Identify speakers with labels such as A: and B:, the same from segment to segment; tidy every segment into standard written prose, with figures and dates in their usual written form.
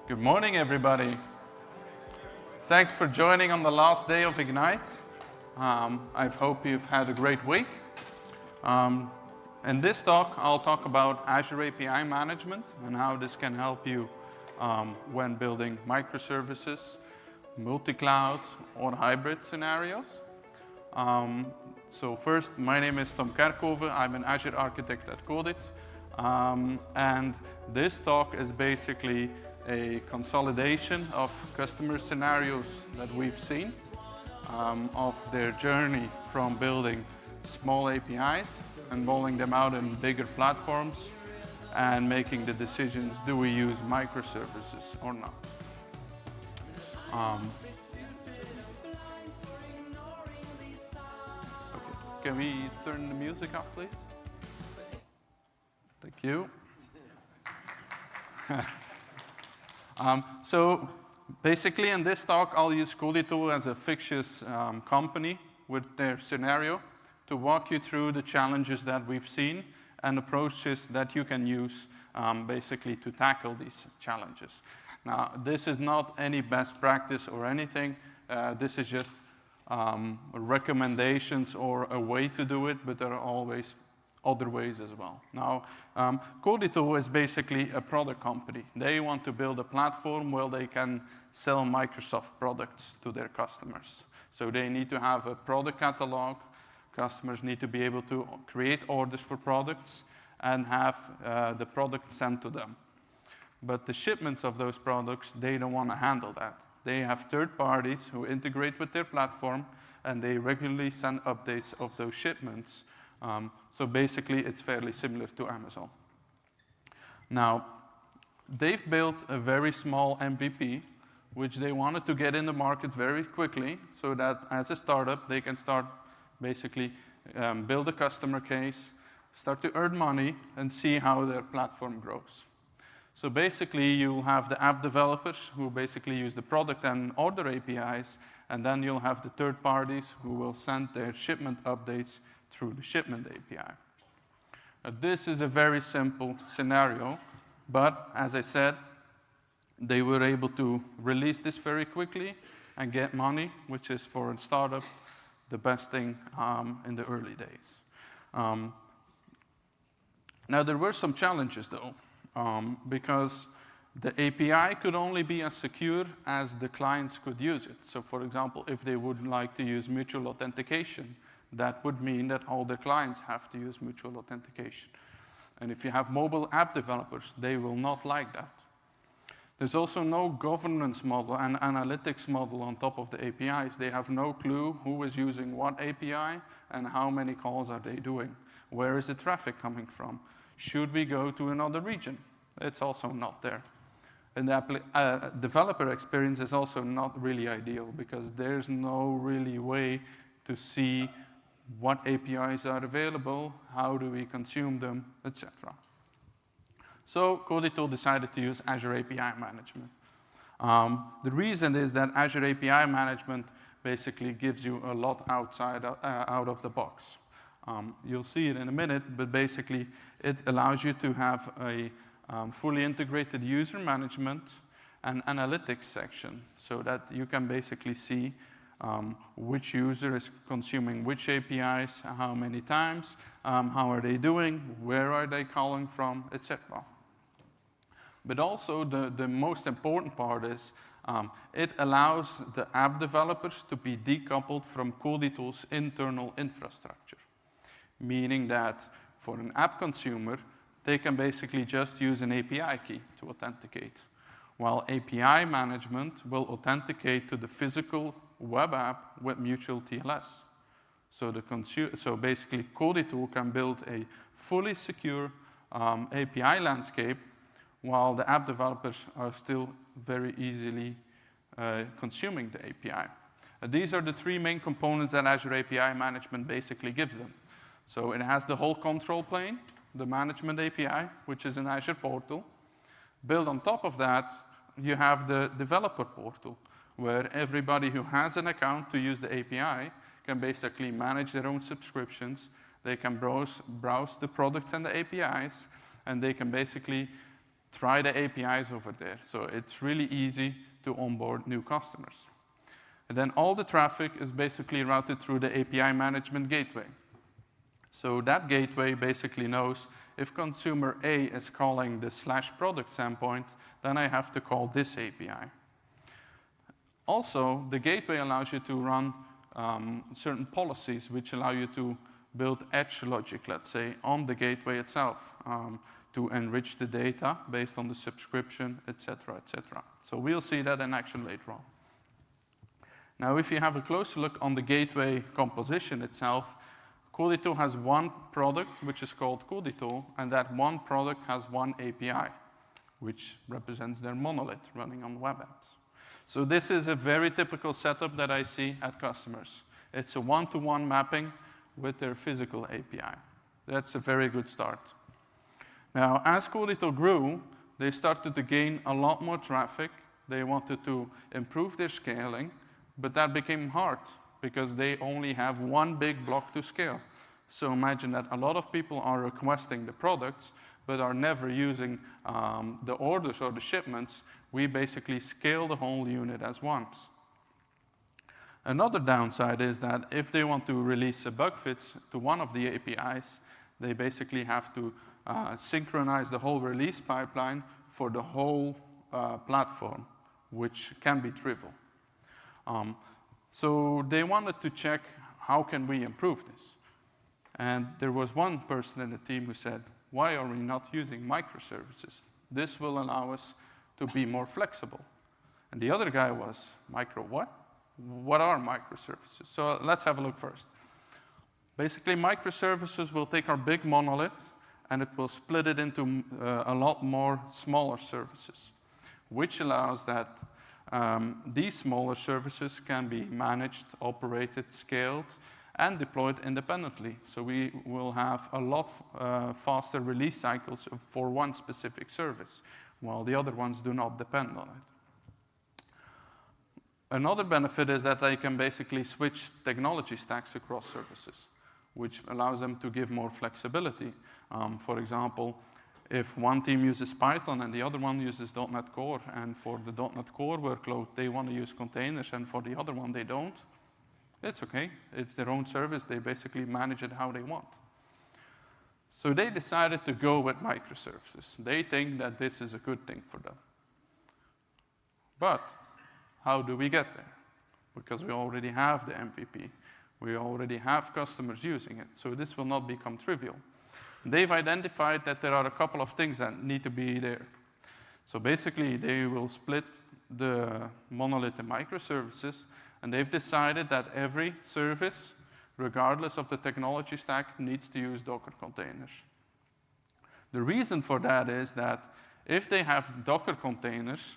A: Good morning, everybody. Thanks for joining on the last day of Ignite. I hope you've had a great week. In this talk, I'll talk about Azure API Management and how this can help you when building microservices, multi-cloud, or hybrid scenarios. So first, my name is Tom Kerkhove. I'm an Azure Architect at Codit. And this talk is basically a consolidation of customer scenarios that we've seen of their journey from building small APIs and rolling them out in bigger platforms and making the decisions, do we use microservices or not? Okay. Can we turn the music up, please? Thank you. So basically in this talk, I'll use Codito as a fictitious company with their scenario to walk you through the challenges that we've seen and approaches that you can use basically to tackle these challenges. Now, this is not any best practice or anything. This is just recommendations or a way to do it, but there are always other ways as well. Now, Codito is basically a product company. They want to build a platform where they can sell Microsoft products to their customers. So they need to have a product catalog. Customers need to be able to create orders for products and have the product sent to them. But the shipments of those products, they don't want to handle that. They have third parties who integrate with their platform, and they regularly send updates of those shipments. So basically, it's fairly similar to Amazon. Now, they've built a very small MVP, which they wanted to get in the market very quickly so that as a startup, they can start basically build a customer case, start to earn money, and see how their platform grows. So basically, you'll have the app developers who basically use the product and order APIs, and then you'll have the third parties who will send their shipment updates through the shipment API. Now, this is a very simple scenario, but as I said, they were able to release this very quickly and get money, which is for a startup the best thing in the early days. Now, there were some challenges though, because the API could only be as secure as the clients could use it. So for example, if they would like to use mutual authentication, that would mean that all the clients have to use mutual authentication. And if you have mobile app developers, they will not like that. There's also no governance model and analytics model on top of the APIs. They have no clue who is using what API and how many calls are they doing. Where is the traffic coming from? Should we go to another region? It's also not there. And the developer experience is also not really ideal because there's no really way to see what APIs are available, how do we consume them, etc. So Codito decided to use Azure API Management. The reason is that Azure API Management basically gives you a lot out of the box. You'll see it in a minute, but basically it allows you to have a fully integrated user management and analytics section so that you can basically see which user is consuming which APIs, how many times, how are they doing, where are they calling from, etc. But also the most important part is it allows the app developers to be decoupled from Codito's internal infrastructure, meaning that for an app consumer, they can basically just use an API key to authenticate, while API management will authenticate to the physical web app with mutual TLS. So basically, Codito can build a fully secure API landscape while the app developers are still very easily consuming the API. These are the three main components that Azure API Management basically gives them. So it has the whole control plane, the management API, which is an Azure portal. Built on top of that, you have the developer portal, where everybody who has an account to use the API can basically manage their own subscriptions. They can browse the products and the APIs, and they can basically try the APIs over there. So it's really easy to onboard new customers. And then all the traffic is basically routed through the API management gateway. So that gateway basically knows if consumer A is calling the /products endpoint, then I have to call this API. Also, the gateway allows you to run certain policies which allow you to build edge logic, let's say, on the gateway itself to enrich the data based on the subscription, et cetera, et cetera. So we'll see that in action later on. Now, if you have a closer look on the gateway composition itself, Codito has one product, which is called Codito, and that one product has one API, which represents their monolith running on web apps. So this is a very typical setup that I see at customers. It's a one-to-one mapping with their physical API. That's a very good start. Now, as Codito grew, they started to gain a lot more traffic. They wanted to improve their scaling, but that became hard because they only have one big block to scale. So imagine that a lot of people are requesting the products, but are never using the orders or the shipments. We basically scale the whole unit as once. Another downside is that if they want to release a bug fix to one of the APIs, they basically have to synchronize the whole release pipeline for the whole platform, which can be trivial. So they wanted to check how can we improve this. And there was one person in the team who said, why are we not using microservices? This will allow us to be more flexible. And the other guy was, what? What are microservices? So let's have a look first. Basically, microservices will take our big monolith and it will split it into a lot more smaller services, which allows that these smaller services can be managed, operated, scaled, and deployed independently. So we will have a lot faster release cycles for one specific service, while the other ones do not depend on it. Another benefit is that they can basically switch technology stacks across services, which allows them to give more flexibility. For example, if one team uses Python and the other one uses .NET Core, and for the .NET Core workload, they want to use containers, and for the other one, they don't, it's okay. It's their own service. They basically manage it how they want. So they decided to go with microservices. They think that this is a good thing for them. But how do we get there? Because we already have the MVP. We already have customers using it. So this will not become trivial. They've identified that there are a couple of things that need to be there. So basically, they will split the monolith in microservices, and they've decided that every service, regardless of the technology stack, needs to use Docker containers. The reason for that is that if they have Docker containers,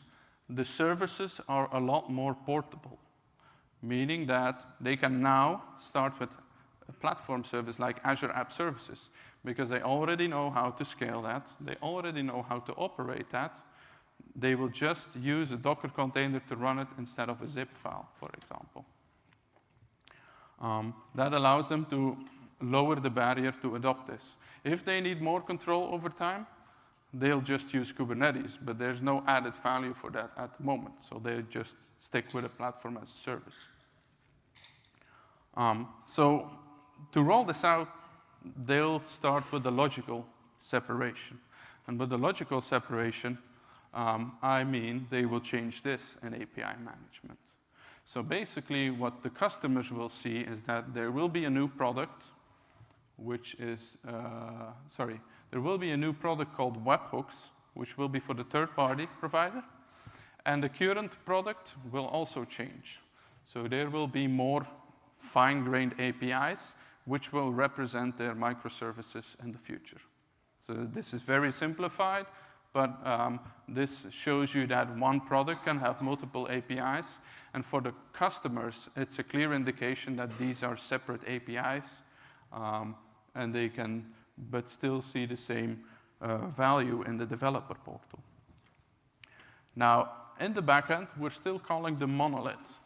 A: the services are a lot more portable, meaning that they can now start with a platform service like Azure App Services, because they already know how to scale that, they already know how to operate that. They will just use a Docker container to run it instead of a zip file, for example. That allows them to lower the barrier to adopt this. If they need more control over time, they'll just use Kubernetes, but there's no added value for that at the moment, so they just stick with a platform as a service. So to roll this out, they'll start with the logical separation. And with the logical separation, I mean they will change this in API management. So basically what the customers will see is that there will be a new product, which is, there will be a new product called webhooks, which will be for the third-party provider. And the current product will also change. So there will be more fine-grained APIs, which will represent their microservices in the future. So this is very simplified, but this shows you that one product can have multiple APIs. And for the customers, it's a clear indication that these are separate APIs, and they can but still see the same value in the developer portal. Now, in the backend, we're still calling the monolith,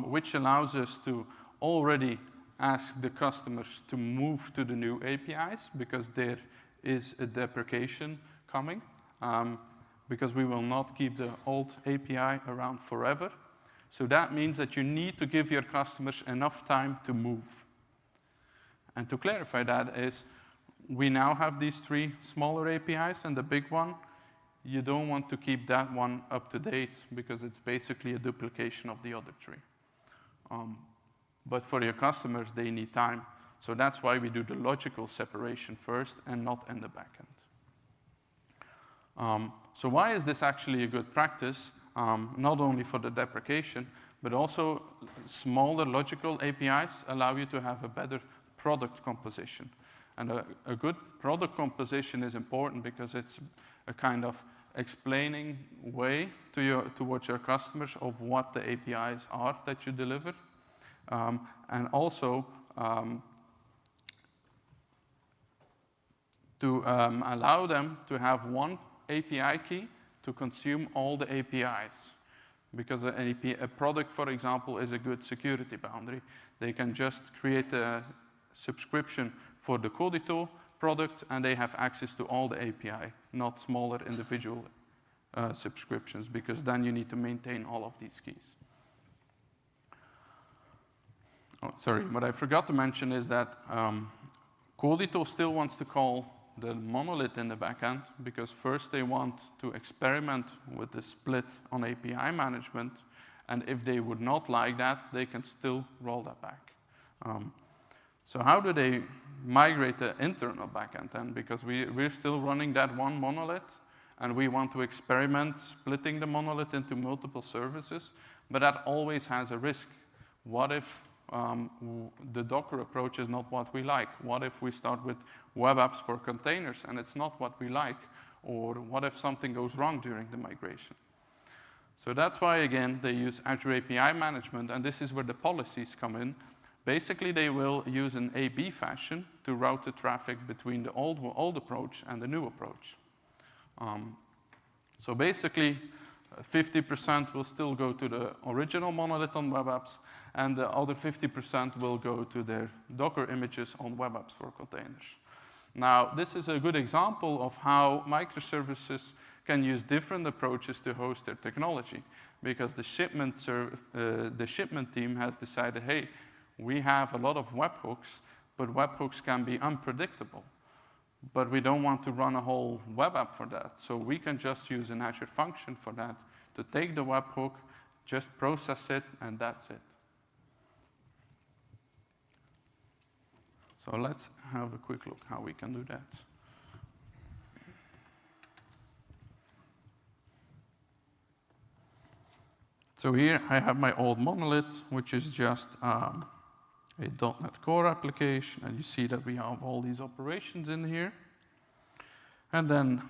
A: which allows us to already ask the customers to move to the new APIs because there is a deprecation coming. because we will not keep the old API around forever. So that means that you need to give your customers enough time to move. And to clarify that is, we now have these 3 smaller APIs, and the big one, you don't want to keep that one up to date because it's basically a duplication of the other 3. But for your customers, they need time. So that's why we do the logical separation first and not in the backend. So why is this actually a good practice? Not only for the deprecation, but also smaller logical APIs allow you to have a better product composition. And a good product composition is important because it's a kind of explaining way towards your customers of what the APIs are that you deliver. And also to allow them to have one API key to consume all the APIs. Because a product, for example, is a good security boundary. They can just create a subscription for the Codito product, and they have access to all the API, not smaller individual subscriptions, because then you need to maintain all of these keys. Oh, sorry, what I forgot to mention is that Codito still wants to call the monolith in the backend, because first they want to experiment with the split on API management, and if they would not like that, they can still roll that back. So how do they migrate the internal backend then? Because we're still running that one monolith, and we want to experiment splitting the monolith into multiple services, but that always has a risk. What if the Docker approach is not what we like? What if we start with web apps for containers and it's not what we like? Or what if something goes wrong during the migration? So that's why, again, they use Azure API Management, and this is where the policies come in. Basically, they will use an A/B fashion to route the traffic between the old approach and the new approach. So basically, 50% will still go to the original monolith on web apps, and the other 50% will go to their Docker images on web apps for containers. Now, this is a good example of how microservices can use different approaches to host their technology, because the shipment team has decided, hey, we have a lot of webhooks, but webhooks can be unpredictable. But we don't want to run a whole web app for that. So we can just use an Azure function for that to take the webhook, just process it, and that's it. So let's have a quick look how we can do that. So here I have my old monolith, which is just a .NET Core application, and you see that we have all these operations in here. And then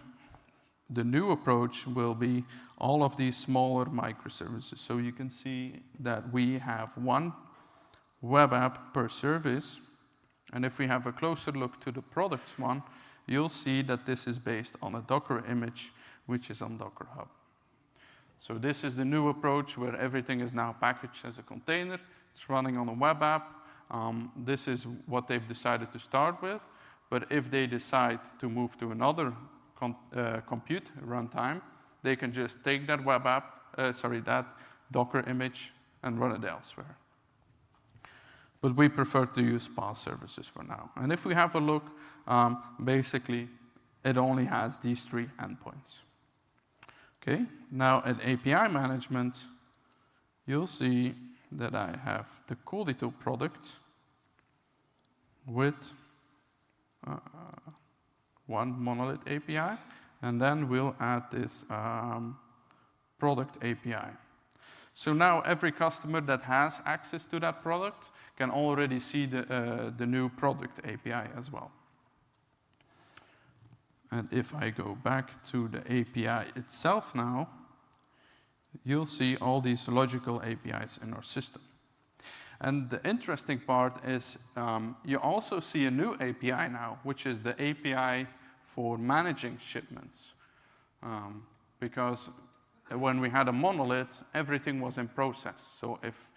A: the new approach will be all of these smaller microservices. So you can see that we have one web app per service. And if we have a closer look to the products one, you'll see that this is based on a Docker image, which is on Docker Hub. So this is the new approach where everything is now packaged as a container. It's running on a web app. This is what they've decided to start with. But if they decide to move to another compute runtime, they can just take that web app, that Docker image and run it elsewhere. But we prefer to use PaaS services for now. And if we have a look, basically, it only has these 3 endpoints. Okay, now at API management, you'll see that I have the Codito product with one monolith API, and then we'll add this product API. So now every customer that has access to that product can already see the new product API as well. And if I go back to the API itself now, you'll see all these logical APIs in our system. And the interesting part is you also see a new API now, which is the API for managing shipments. Because when we had a monolith, everything was in process. So if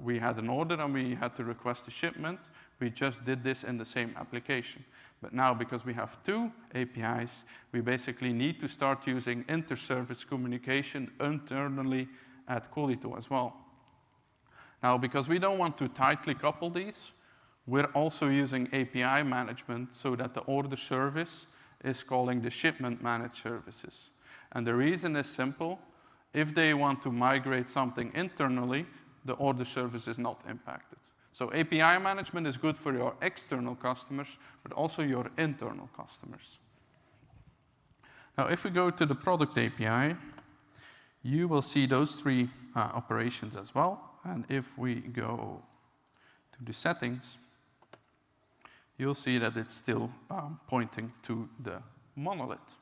A: we had an order and we had to request a shipment, we just did this in the same application. But now, because we have 2 APIs, we basically need to start using inter-service communication internally at Qualito as well. Now, because we don't want to tightly couple these, we're also using API management so that the order service is calling the shipment managed services. And the reason is simple. If they want to migrate something internally, the order service is not impacted. So API management is good for your external customers, but also your internal customers. Now, if we go to the product API, you will see those 3 operations as well. And if we go to the settings, you'll see that it's still pointing to the monolith.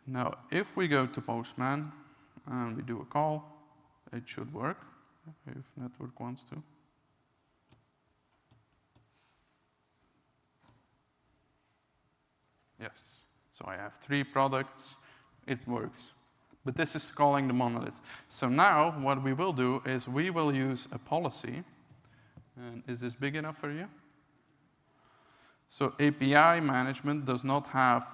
A: Now, if we go to Postman and we do a call, it should work if network wants to. Yes, so I have 3 products, it works. But this is calling the monolith. So now what we will do is we will use a policy. And is this big enough for you? So API management does not have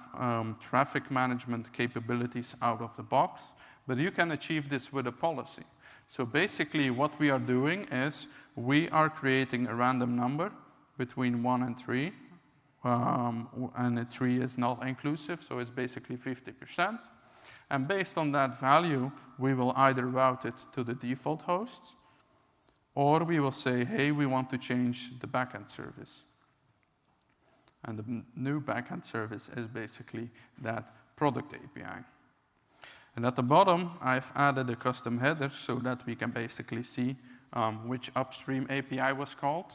A: traffic management capabilities out of the box, but you can achieve this with a policy. So basically what we are doing is we are creating a random number between 1 and 3, and 3 is not inclusive, so it's basically 50%. And based on that value, we will either route it to the default host, or we will say, hey, we want to change the backend service. And the new backend service is basically that product API. And at the bottom, I've added a custom header so that we can basically see which upstream API was called,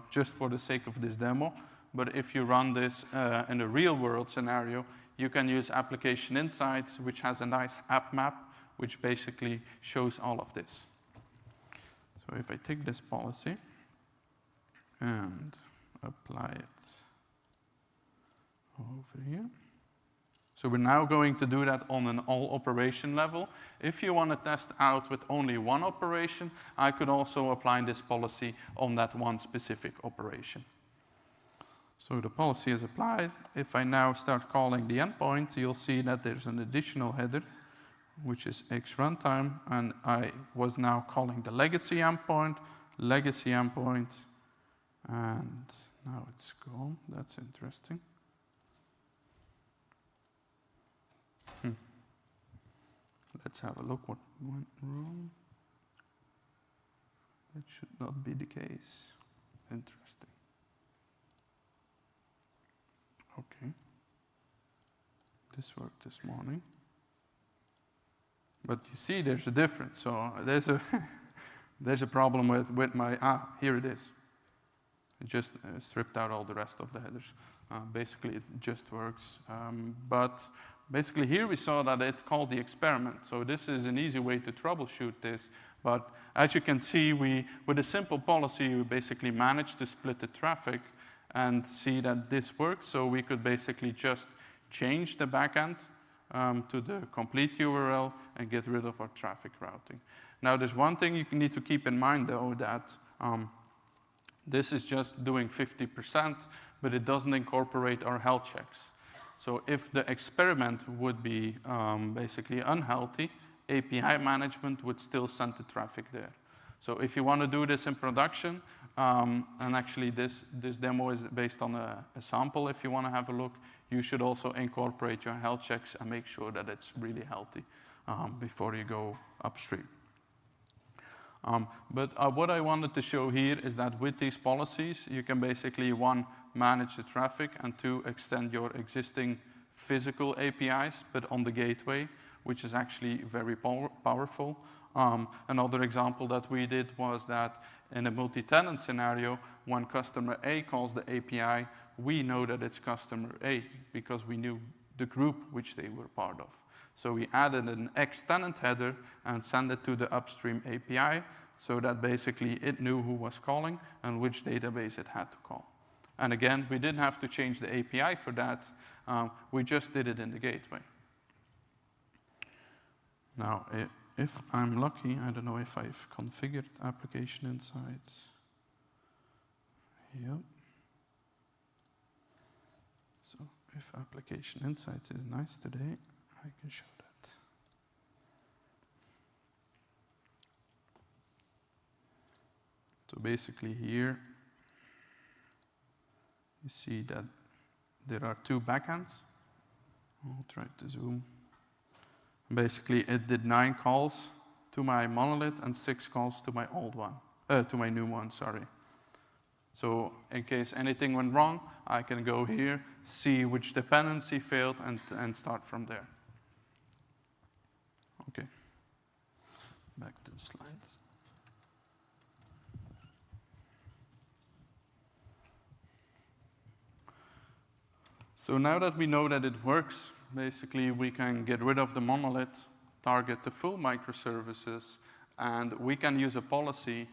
A: just for the sake of this demo. But if you run this in a real-world scenario, you can use Application Insights, which has a nice app map, which basically shows all of this. So if I take this policy and apply it over here. So we're now going to do that on an all operation level. If you want to test out with only one operation, I could also apply this policy on that one specific operation. So the policy is applied. If I now start calling the endpoint, you'll see that there's an additional header, which is X runtime, and I was now calling the legacy endpoint, and now it's gone. That's interesting. Let's have a look what went wrong. That should not be the case. Interesting. Okay. This worked this morning. But you see there's a difference. So there's a there's a problem with my, here it is. It just stripped out all the rest of the headers. Basically it just works. But basically here we saw that it called the experiment. So this is an easy way to troubleshoot this. But as you can see, with a simple policy, we basically managed to split the traffic and see that this works. So we could basically just change the backend to the complete URL and get rid of our traffic routing. Now there's one thing you need to keep in mind though, that this is just doing 50%, but it doesn't incorporate our health checks. So if the experiment would be basically unhealthy, API management would still send the traffic there. So if you want to do this in production, and actually this demo is based on a sample if you want to have a look, you should also incorporate your health checks and make sure that it's really healthy before you go upstream. But what I wanted to show here is that with these policies, you can basically, 1, manage the traffic, and 2, extend your existing physical APIs, but on the gateway, which is actually very powerful. Another example that we did was that in a multi-tenant scenario, when customer A calls the API, we know that it's customer A because we knew the group which they were part of. So we added an X-tenant header and sent it to the upstream API so that basically it knew who was calling and which database it had to call. And again, we didn't have to change the API for that. We just did it in the gateway. Now, if I'm lucky, I don't know if I've configured Application Insights. Yep. if application insights is nice today, I can show that. So basically here, you see that there are 2 backends. I'll try to zoom. Basically, it did 9 calls to my monolith and 6 calls to my old one, to my new one, sorry. So in case anything went wrong, I can go here, see which dependency failed, and start from there. Okay, back to the slides. So now that we know that it works, basically we can get rid of the monolith, target the full microservices, and we can use a policy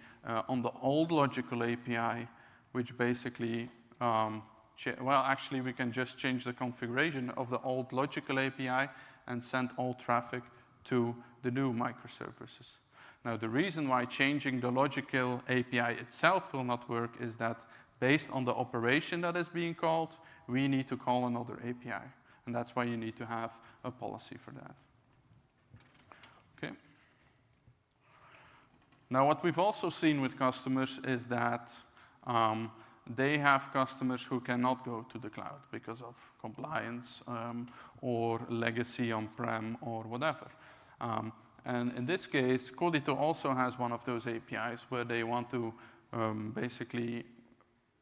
A: on the old logical API, which basically, actually we can just change the configuration of the old logical API and send all traffic to the new microservices. Now the reason why changing the logical API itself will not work is that based on the operation that is being called, we need to call another API. And that's why you need to have a policy for that. Okay. Now what we've also seen with customers is that they have customers who cannot go to the cloud because of compliance or legacy on-prem or whatever. And in this case, Codito also has one of those APIs where they want to basically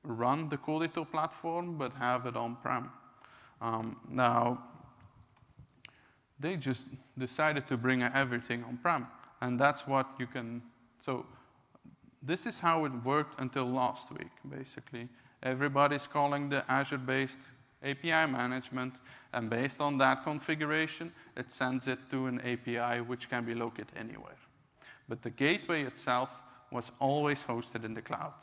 A: run the Codito platform but have it on-prem. Now, they just decided to bring everything on-prem, and that's what you can. So this is how it worked until last week, basically. Everybody's calling the Azure-based API management, and based on that configuration, it sends it to an API which can be located anywhere. But the gateway itself was always hosted in the cloud.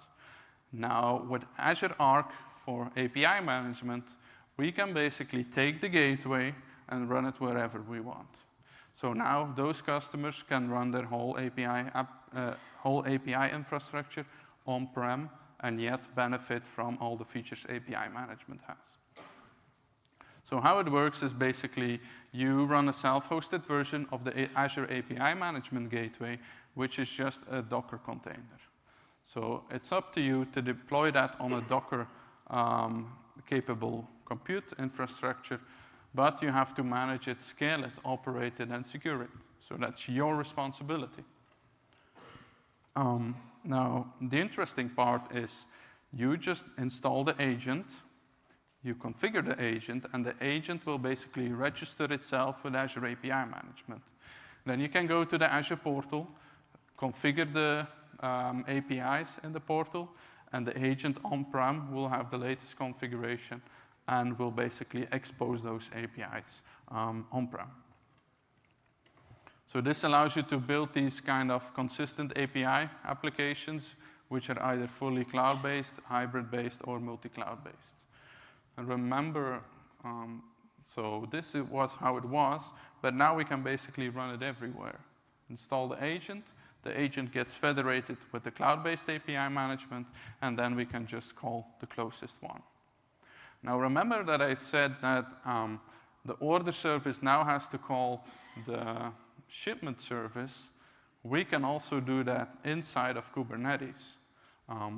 A: Now, with Azure Arc for API management, we can basically take the gateway and run it wherever we want. So now those customers can run their whole API infrastructure on-prem and yet benefit from all the features API management has. So how it works is basically you run a self-hosted version of the Azure API Management Gateway, which is just a Docker container. So it's up to you to deploy that on a Docker-capable compute infrastructure, but you have to manage it, scale it, operate it, and secure it. So that's your responsibility. Now, the interesting part is you just install the agent, you configure the agent, and the agent will basically register itself with Azure API Management. Then you can go to the Azure portal, configure the APIs in the portal, and the agent on-prem will have the latest configuration and will basically expose those APIs on-prem. So this allows you to build these kind of consistent API applications, which are either fully cloud-based, hybrid-based, or multi-cloud-based. And remember, so this was how it was, but now we can basically run it everywhere. Install the agent gets federated with the cloud-based API management, and then we can just call the closest one. Now remember that I said that the order service now has to call the shipment service. We can also do that inside of Kubernetes,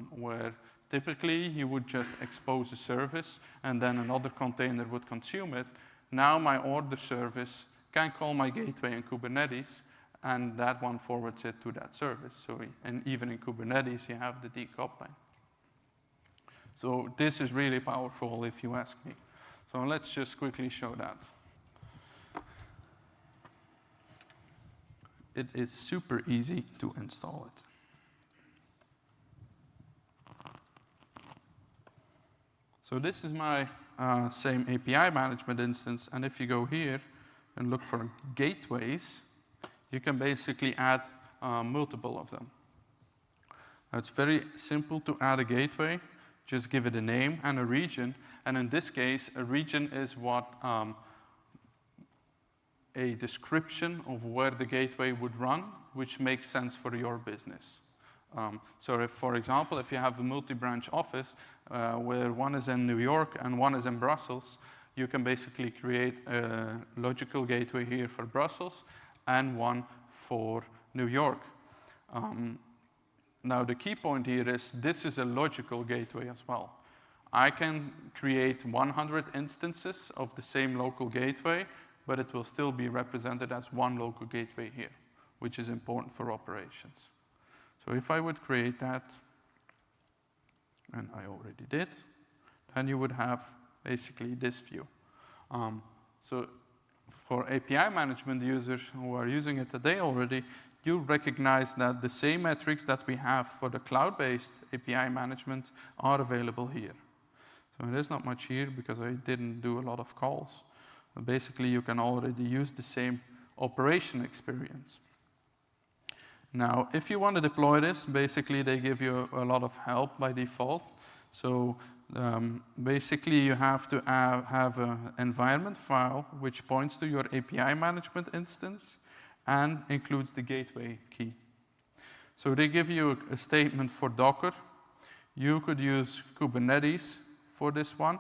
A: where typically you would just expose a service and then another container would consume it. Now my order service can call my gateway in Kubernetes, and that one forwards it to that service. So, and even in Kubernetes, you have the decoupling. So this is really powerful if you ask me. So let's just quickly show that. It is super easy to install it. So this is my same API management instance, and if you go here and look for gateways, you can basically add multiple of them. Now it's very simple to add a gateway. Just give it a name and a region, and in this case, a region is what a description of where the gateway would run, which makes sense for your business. So if, for example, if you have a multi-branch office where one is in New York and one is in Brussels, you can basically create a logical gateway here for Brussels and one for New York. Now the key point here is this is a logical gateway as well. I can create 100 instances of the same local gateway, but it will still be represented as one local gateway here, which is important for operations. So if I would create that, and I already did, then you would have basically this view. So for API management users who are using it today already, you recognize that the same metrics that we have for the cloud-based API management are available here. So there's not much here because I didn't do a lot of calls. But basically, you can already use the same operation experience. Now, if you want to deploy this, basically they give you a lot of help by default. So basically, you have to have an environment file which points to your API management instance and includes the gateway key. So they give you a statement for Docker. You could use Kubernetes for this one.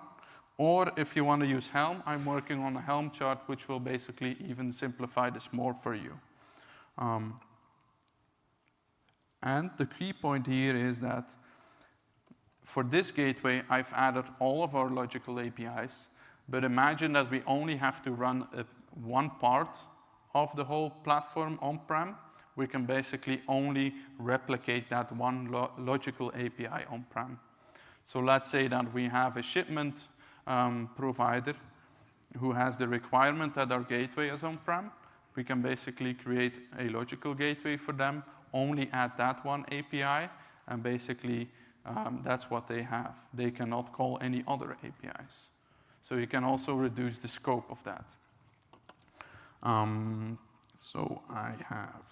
A: Or if you want to use Helm, I'm working on a Helm chart which will basically even simplify this more for you. And the key point here is that for this gateway, I've added all of our logical APIs. But imagine that we only have to run one part of the whole platform on-prem. We can basically only replicate that one logical API on-prem. So let's say that we have a shipment provider who has the requirement that our gateway is on-prem. We can basically create a logical gateway for them, only add that one API, and basically that's what they have. They cannot call any other APIs. So you can also reduce the scope of that. So I have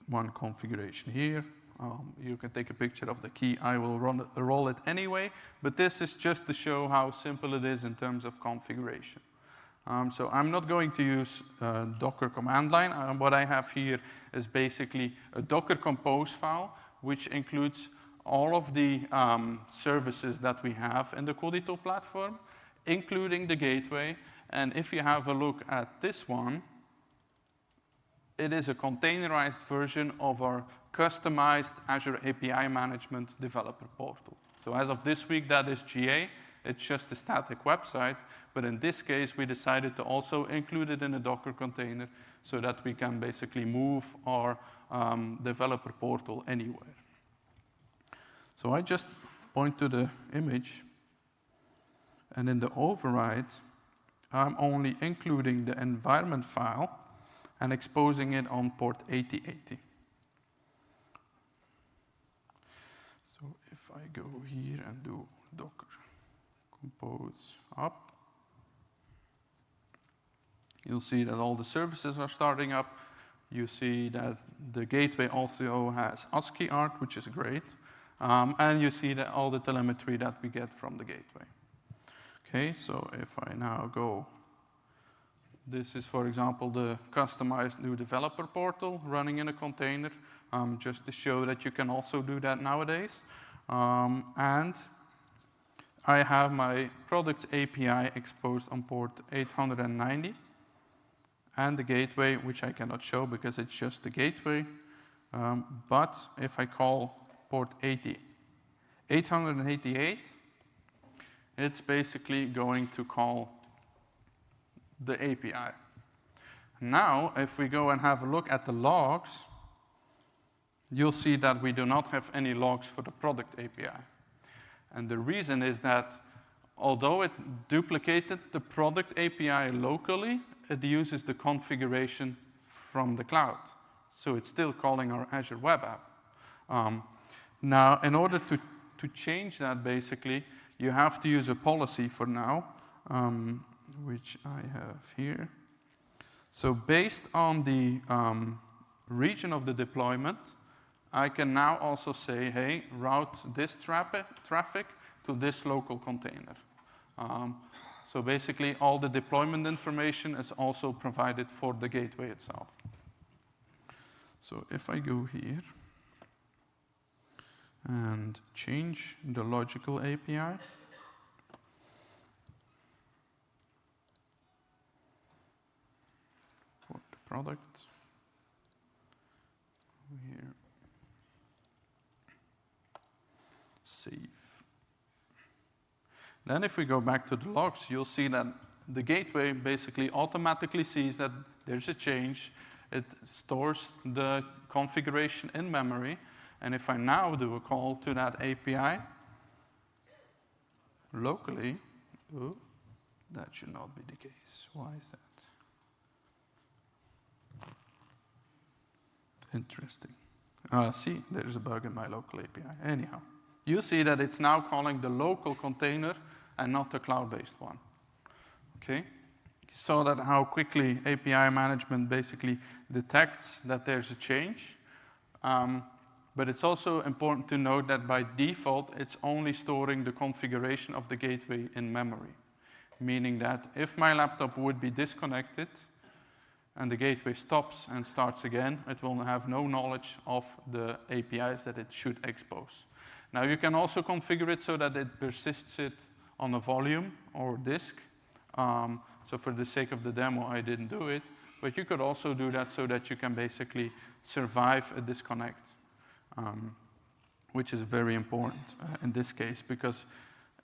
A: one configuration here. You can take a picture of the key. I will roll it anyway, but this is just to show how simple it is in terms of configuration. So I'm not going to use Docker command line. What I have here is basically a Docker compose file, which includes all of the services that we have in the Codito platform, including the gateway. And if you have a look at this one, it is a containerized version of our customized Azure API Management developer portal. So as of this week, that is GA. It's just a static website. But in this case, we decided to also include it in a Docker container so that we can basically move our developer portal anywhere. So I just point to the image. And in the override, I'm only including the environment file and exposing it on port 8080. So if I go here and do Docker compose up, you'll see that all the services are starting up. You see that the gateway also has ASCII art, which is great. And you see that all the telemetry that we get from the gateway. Okay, so if I now go, this is, for example, the customized new developer portal running in a container, just to show that you can also do that nowadays. And I have my product API exposed on port 890, and the gateway, which I cannot show because it's just the gateway. But if I call port 888, it's basically going to call the API. Now, if we go and have a look at the logs, you'll see that we do not have any logs for the product API. And the reason is that although it duplicated the product API locally, it uses the configuration from the cloud. So it's still calling our Azure web app. Now, in order to change that, basically, you have to use a policy for now, which I have here. So based on the region of the deployment, I can now also say, hey, route this traffic to this local container. So basically, all the deployment information is also provided for the gateway itself. So if I go here and change the logical API, product. Here. Save. Then if we go back to the logs, you'll see that the gateway basically automatically sees that there's a change. It stores the configuration in memory. And if I now do a call to that API locally, that should not be the case. Why is that? Interesting. See, there's a bug in my local API. Anyhow, you see that it's now calling the local container and not the cloud-based one. Okay? So that how quickly API management basically detects that there's a change. But it's also important to note that by default, it's only storing the configuration of the gateway in memory. Meaning that if my laptop would be disconnected and the gateway stops and starts again, it will have no knowledge of the APIs that it should expose. Now you can also configure it so that it persists it on a volume or disk. So for the sake of the demo, I didn't do it. But you could also do that so that you can basically survive a disconnect, which is very important in this case because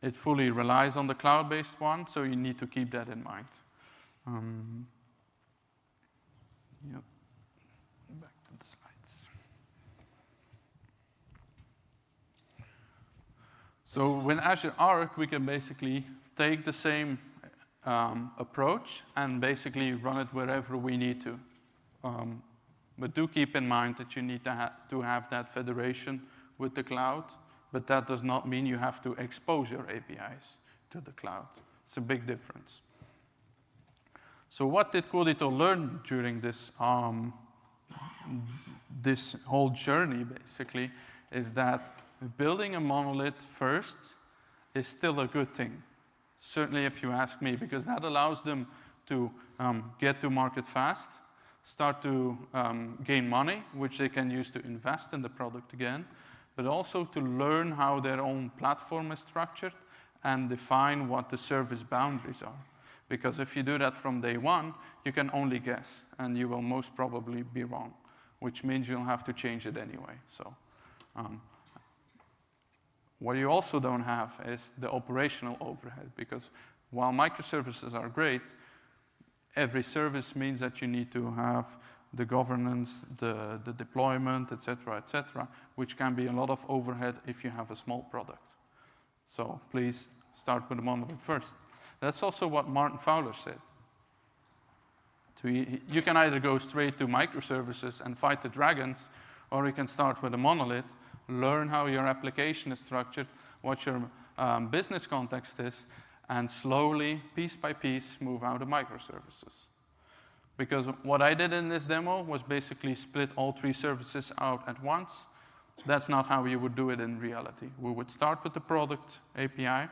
A: it fully relies on the cloud-based one, so you need to keep that in mind. Yep. Back to the slides. So with Azure Arc, we can basically take the same approach and basically run it wherever we need to. But do keep in mind that you need to have that federation with the cloud, but that does not mean you have to expose your APIs to the cloud. It's a big difference. So what did Codito learn during this whole journey, basically, is that building a monolith first is still a good thing. Certainly if you ask me, because that allows them to get to market fast, start to gain money, which they can use to invest in the product again, but also to learn how their own platform is structured and define what the service boundaries are. Because if you do that from day one, you can only guess, and you will most probably be wrong, which means you'll have to change it anyway. So, what you also don't have is the operational overhead, because while microservices are great, every service means that you need to have the governance, the deployment, et cetera, which can be a lot of overhead if you have a small product. So please start with the monolith first. That's also what Martin Fowler said. So you can either go straight to microservices and fight the dragons, or you can start with a monolith, learn how your application is structured, what your business context is, and slowly, piece by piece, move out of microservices. Because what I did in this demo was basically split all 3 services out at once. That's not how you would do it in reality. We would start with the product API.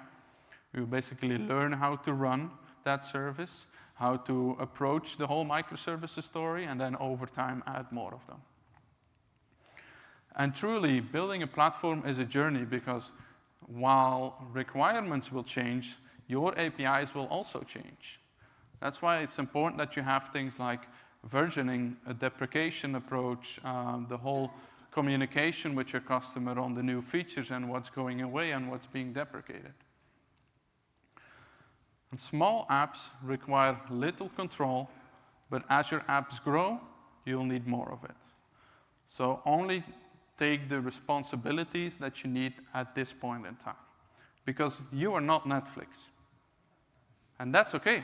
A: We would basically learn how to run that service, how to approach the whole microservices story, and then over time add more of them. And truly, building a platform is a journey because while requirements will change, your APIs will also change. That's why it's important that you have things like versioning, a deprecation approach, the whole communication with your customer on the new features and what's going away and what's being deprecated. And small apps require little control, but as your apps grow, you'll need more of it. So only take the responsibilities that you need at this point in time, because you are not Netflix. And that's okay.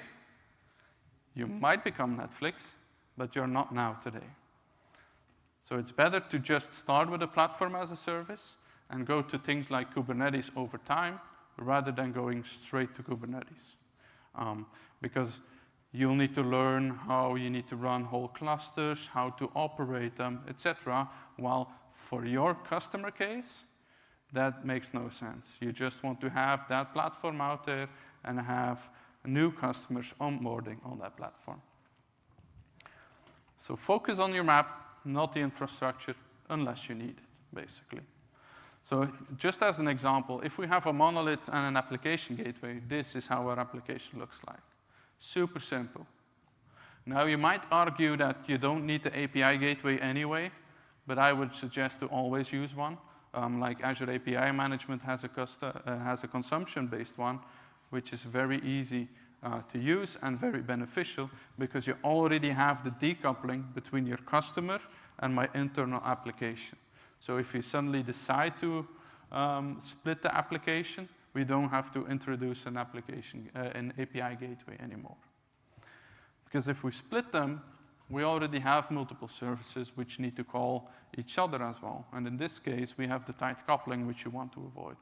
A: You might become Netflix, but you're not now today. So it's better to just start with a platform as a service and go to things like Kubernetes over time, rather than going straight to Kubernetes. Because you'll need to learn how you need to run whole clusters, how to operate them, etc. While for your customer case, that makes no sense. You just want to have that platform out there and have new customers onboarding on that platform. So focus on your map, not the infrastructure, unless you need it, basically. So just as an example, if we have a monolith and an application gateway, this is how our application looks like. Super simple. Now, you might argue that you don't need the API gateway anyway, but I would suggest to always use one. Like Azure API Management has a consumption-based one, which is very easy to use and very beneficial because you already have the decoupling between your customer and my internal application. So if you suddenly decide to split the application, we don't have to introduce an API gateway anymore. Because if we split them, we already have multiple services which need to call each other as well. And in this case, we have the tight coupling, which you want to avoid.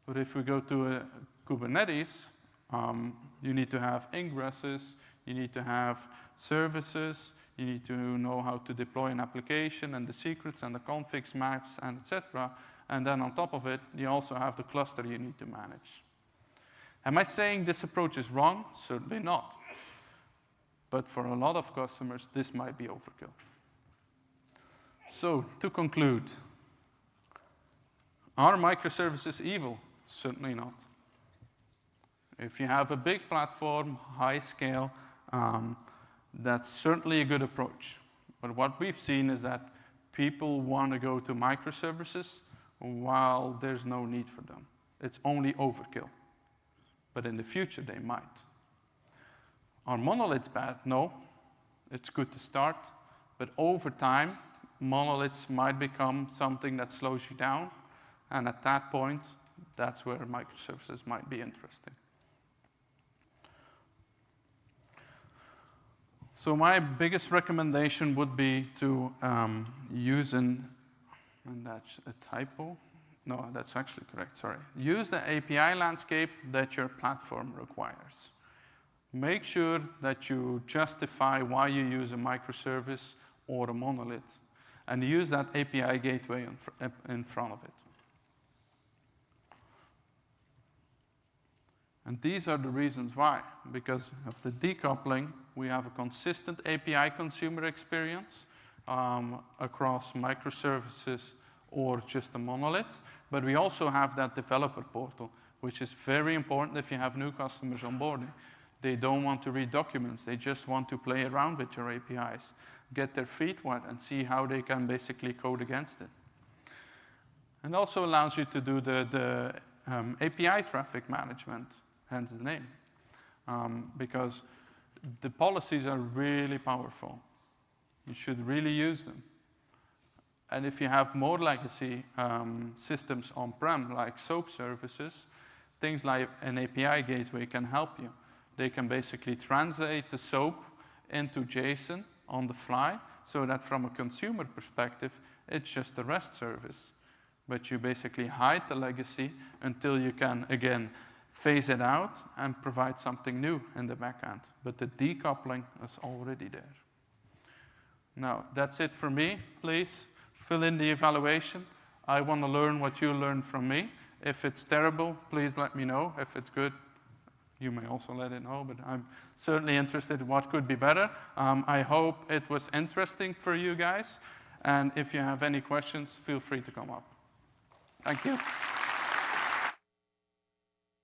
A: But if we go to Kubernetes, you need to have ingresses, you need to have services, you need to know how to deploy an application and the secrets and the configs maps and etc. And then on top of it, you also have the cluster you need to manage. Am I saying this approach is wrong? Certainly not. But for a lot of customers, this might be overkill. So, to conclude, are microservices evil? Certainly not. If you have a big platform, high scale, that's certainly a good approach. But what we've seen is that people want to go to microservices while there's no need for them. It's only overkill. But in the future, they might. Are monoliths bad? No. It's good to start. But over time, monoliths might become something that slows you down. And at that point, that's where microservices might be interesting. So my biggest recommendation would be to use and that's a typo. No, that's actually correct, sorry. Use the API landscape that your platform requires. Make sure that you justify why you use a microservice or a monolith, and use that API gateway in front of it. And these are the reasons why. Because of the decoupling, we have a consistent API consumer experience across microservices or just a monolith. But we also have that developer portal, which is very important if you have new customers onboarding. They don't want to read documents. They just want to play around with your APIs, get their feet wet, and see how they can basically code against it. And also allows you to do the API traffic management, hence the name, because the policies are really powerful. You should really use them. And if you have more legacy systems on-prem, like SOAP services, things like an API gateway can help you. They can basically translate the SOAP into JSON on the fly, so that from a consumer perspective, it's just a REST service. But you basically hide the legacy until you can, again, phase it out and provide something new in the backend. But the decoupling is already there. Now, that's it for me. Please fill in the evaluation. I want to learn what you learned from me. If it's terrible, please let me know. If it's good, you may also let it know, but I'm certainly interested in what could be better. I hope it was interesting for you guys. And if you have any questions, feel free to come up. Thank you.